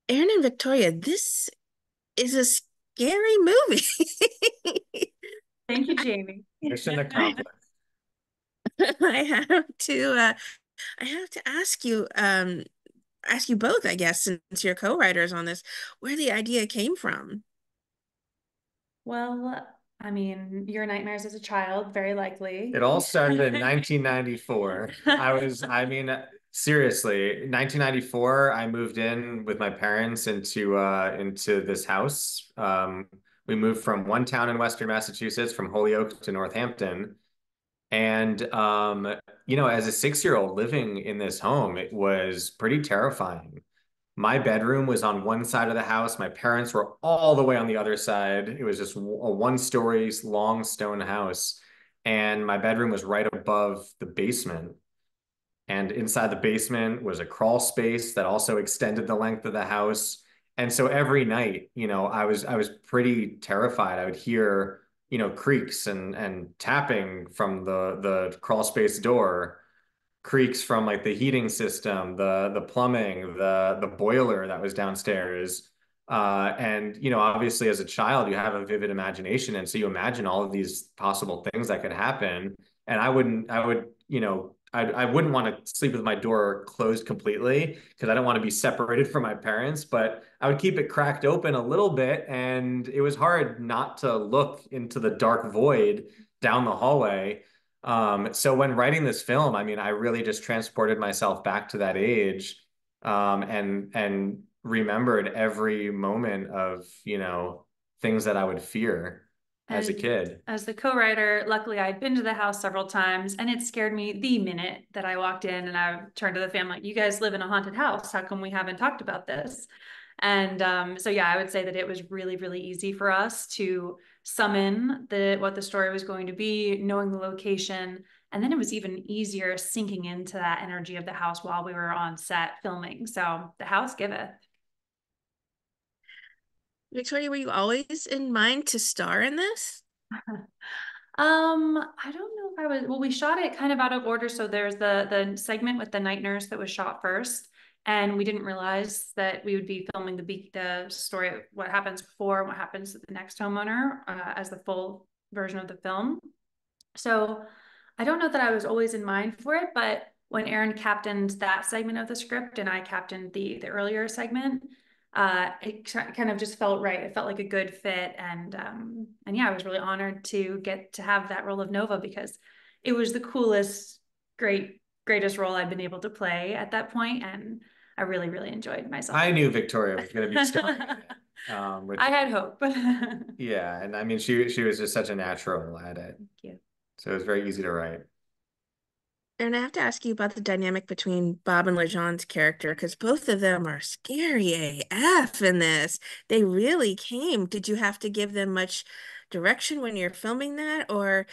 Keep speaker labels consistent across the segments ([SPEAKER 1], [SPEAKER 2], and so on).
[SPEAKER 1] Aaron and Victoria, this is a scary movie.
[SPEAKER 2] Thank you, Jamie.
[SPEAKER 3] Mission accomplished.
[SPEAKER 1] I have to I have to ask you both, I guess, since you're co-writers on this, where the idea came from.
[SPEAKER 2] Well, I mean, your nightmares as a child, very likely.
[SPEAKER 3] It all started in 1994. Seriously, 1994, I moved in with my parents into this house. We moved from one town in Western Massachusetts, from Holyoke to Northampton. And as a 6-year-old living in this home, it was pretty terrifying. My bedroom was on one side of the house. My parents were all the way on the other side. It was just a one-story long stone house. And my bedroom was right above the basement. And inside the basement was a crawl space that also extended the length of the house. And so every night, I was pretty terrified. I would hear, creaks and tapping from the crawl space door, creaks from like the heating system, the plumbing, the boiler that was downstairs. And obviously as a child, you have a vivid imagination, and so you imagine all of these possible things that could happen. And I wouldn't want to sleep with my door closed completely because I don't want to be separated from my parents, but I would keep it cracked open a little bit, and it was hard not to look into the dark void down the hallway. So when writing this film, I mean, I really just transported myself back to that age, and remembered every moment of, things that I would fear as a
[SPEAKER 2] And
[SPEAKER 3] kid.
[SPEAKER 2] as the co-writer, luckily I'd been to the house several times, and it scared me the minute that I walked in, and I turned to the family, like, you guys live in a haunted house. How come we haven't talked about this? And so yeah, I would say that it was really, really easy for us to summon what the story was going to be, knowing the location. And then it was even easier sinking into that energy of the house while we were on set filming. So the house giveth.
[SPEAKER 1] Victoria, were you always in mind to star in this?
[SPEAKER 2] I don't know if I was, well, we shot it kind of out of order. So there's the segment with the night nurse that was shot first. And we didn't realize that we would be filming the story of what happens before and what happens to the next homeowner as the full version of the film. So I don't know that I was always in mind for it, but when Aaron captained that segment of the script and I captained the earlier segment, it kind of just felt right. It felt like a good fit, and yeah, I was really honored to get to have that role of Nova because it was the coolest, greatest role I'd been able to play at that point, and I really, really enjoyed myself.
[SPEAKER 3] I knew Victoria was going to be starring in it,
[SPEAKER 2] I
[SPEAKER 3] which,
[SPEAKER 2] had hope. Thank
[SPEAKER 3] yeah, and I mean, she was just such a natural at it,
[SPEAKER 2] you.
[SPEAKER 3] so it was very easy to write.
[SPEAKER 1] And I have to ask you about the dynamic between Bob and LeJean's character, because both of them are scary AF in this. They really came. Did you have to give them much direction when you're filming that, or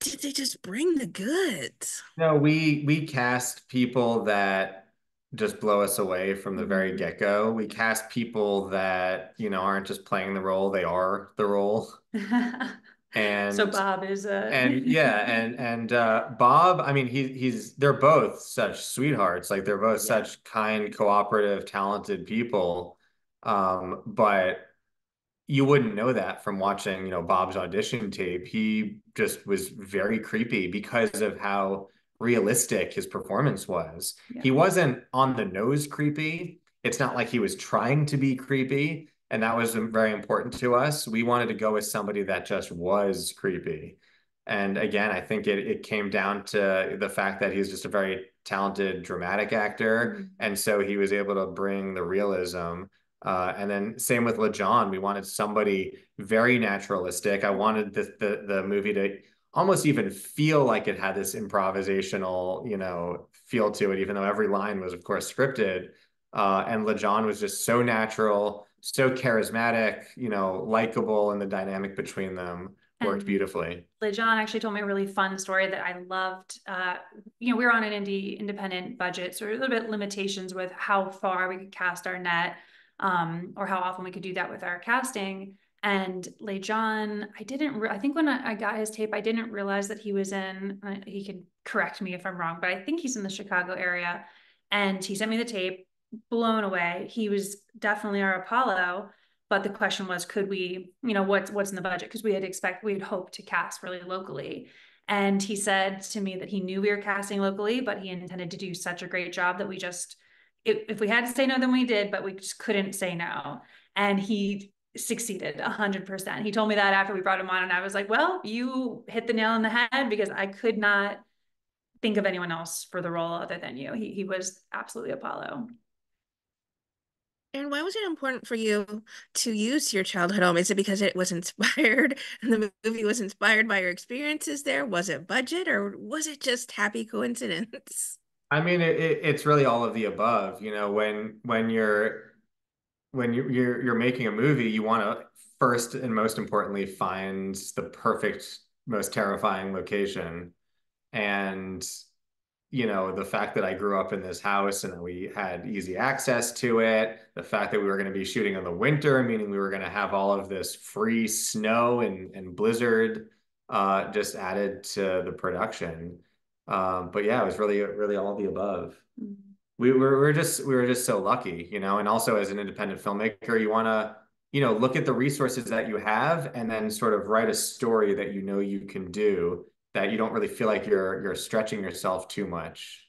[SPEAKER 1] did they just bring the goods?
[SPEAKER 3] No, we cast people that just blow us away from the very
[SPEAKER 2] Mhm.
[SPEAKER 3] get-go. We cast people that, aren't just playing the role, they are the role.
[SPEAKER 2] So
[SPEAKER 3] And
[SPEAKER 2] Bob is
[SPEAKER 3] and yeah, and Bob, I mean, they're both such sweethearts. Like they're both
[SPEAKER 2] yeah.
[SPEAKER 3] such kind, cooperative, talented people. But you wouldn't know that from watching, Bob's audition tape. He just was very creepy because of how realistic his performance was.
[SPEAKER 2] Yeah.
[SPEAKER 3] He wasn't on the nose creepy. It's not like he was trying to be creepy, and that was very important to us. We wanted to go with somebody that just was creepy. And again, I think it came down to the fact that he's just a very talented dramatic actor,
[SPEAKER 2] Mhm.
[SPEAKER 3] and so he was able to bring the realism. And then same with LeJohn. We wanted somebody very naturalistic. I wanted the movie to almost even feel like it had this improvisational, feel to it, even though every line was, of course, scripted. And LeJohn was just so natural, so charismatic, likable, and the dynamic between them worked
[SPEAKER 2] And
[SPEAKER 3] beautifully.
[SPEAKER 2] LeJean actually told me a really fun story that I loved. We were on an independent budget, so a little bit limitations with how far we could cast our net, or how often we could do that with our casting. And LeJean, I think when I got his tape, I didn't realize that he was in, he could correct me if I'm wrong, but I think he's in the Chicago area. And he sent me the tape, blown away. He was definitely our Apollo. But the question was, could we, what's in the budget? Because we had hoped to cast really locally. And he said to me that he knew we were casting locally, but he intended to do such a great job that we just, if we had to say no, then we did, but we just couldn't say no. And he succeeded 100%. He told me that after we brought him on, and I was like, well, you hit the nail on the head, because I could not think of anyone else for the role other than you. He was absolutely Apollo.
[SPEAKER 1] And why was it important for you to use your childhood home? Is it because it was inspired and the movie was inspired by your experiences there? Was it budget or was it just happy coincidence?
[SPEAKER 3] I mean, it's really all of the above. You know, when you're making a movie, you want to first and most importantly find the perfect, most terrifying location. And the fact that I grew up in this house and that we had easy access to it, the fact that we were going to be shooting in the winter, meaning we were going to have all of this free snow and blizzard, just added to the production. But yeah, it was really, really all of the above. We were just so lucky, and also as an independent filmmaker, you want to, look at the resources that you have and then sort of write a story that you can do, that you don't really feel like you're stretching yourself too much.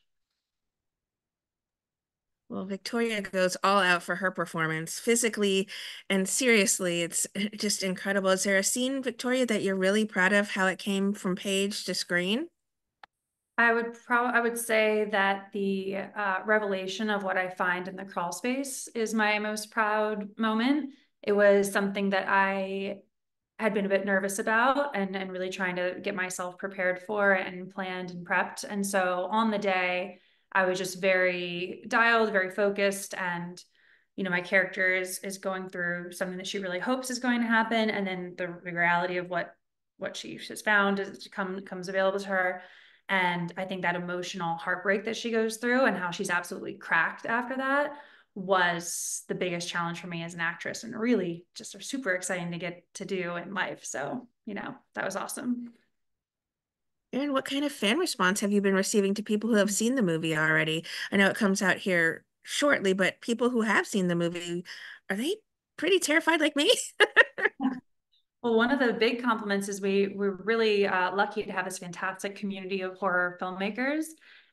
[SPEAKER 1] Well, Victoria goes all out for her performance, physically and seriously. It's just incredible. Is there a scene, Victoria, that you're really proud of how it came from page to screen?
[SPEAKER 2] I would say that the revelation of what I find in the crawl space is my most proud moment. It was something that I had been a bit nervous about, and really trying to get myself prepared for and planned and prepped. And so on the day, I was just very dialed, very focused, and my character is going through something that she really hopes is going to happen, and then the reality of what she has found comes available to her. And I think that emotional heartbreak that she goes through and how she's absolutely cracked after that was the biggest challenge for me as an actress, and really just super exciting to get to do in life. So, that was awesome.
[SPEAKER 1] And what kind of fan response have you been receiving to people who have seen the movie already? I know it comes out here shortly, but people who have seen the movie, are they pretty terrified like me?
[SPEAKER 2] Well, one of the big compliments is we're really lucky to have this fantastic community of horror filmmakers.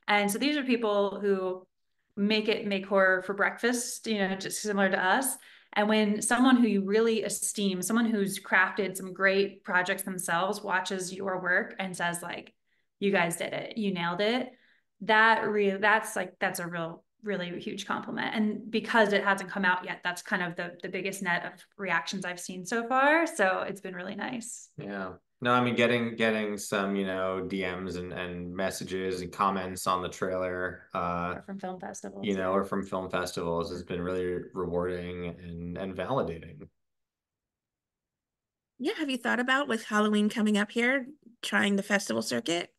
[SPEAKER 2] And so these are people who make horror for breakfast, just similar to us. And when someone who you really esteem, someone who's crafted some great projects themselves, watches your work and says like, you guys did it, you nailed it, that's a really huge compliment. And because it hasn't come out yet, that's kind of the biggest net of reactions I've seen so far. So it's been really nice.
[SPEAKER 3] Yeah. No, I mean, getting some, DMs and messages and comments on the trailer,
[SPEAKER 2] Or from film festivals.
[SPEAKER 3] or from film festivals has been really rewarding and validating.
[SPEAKER 1] Yeah, have you thought about with Halloween coming up here, trying the festival circuit?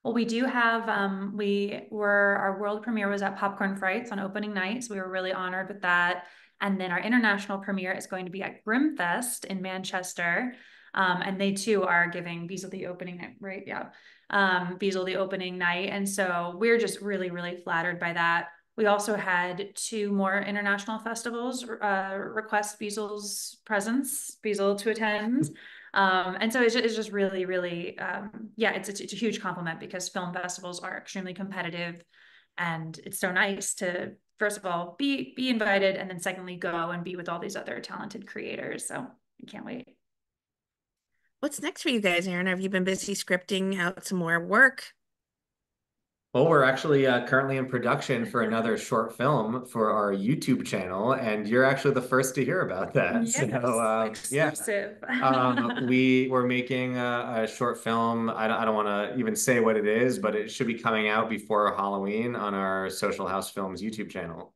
[SPEAKER 2] Well, we do have, our world premiere was at Popcorn Frights on opening night. So we were really honored with that. And then our international premiere is going to be at Grimfest in Manchester. And they too are giving Beezel the opening night, right? Yeah. Beezel the opening night. And so we're just really, really flattered by that. We also had two more international festivals request Beezel's presence, Beezel to attend. And so it's just really, really, yeah, it's a huge compliment, because film festivals are extremely competitive, and it's so nice to, first of all, be invited, and then secondly, go and be with all these other talented creators. So I can't wait.
[SPEAKER 1] What's next for you guys, Aaron? Have you been busy scripting out some more work?
[SPEAKER 3] Well, we're actually currently in production for another short film for our YouTube channel, and you're actually the first to hear about that.
[SPEAKER 2] Yes,
[SPEAKER 3] So, yeah,
[SPEAKER 2] exclusive.
[SPEAKER 3] we were making a short film. I don't want to even say what it is, but it should be coming out before Halloween on our Social House Films YouTube channel.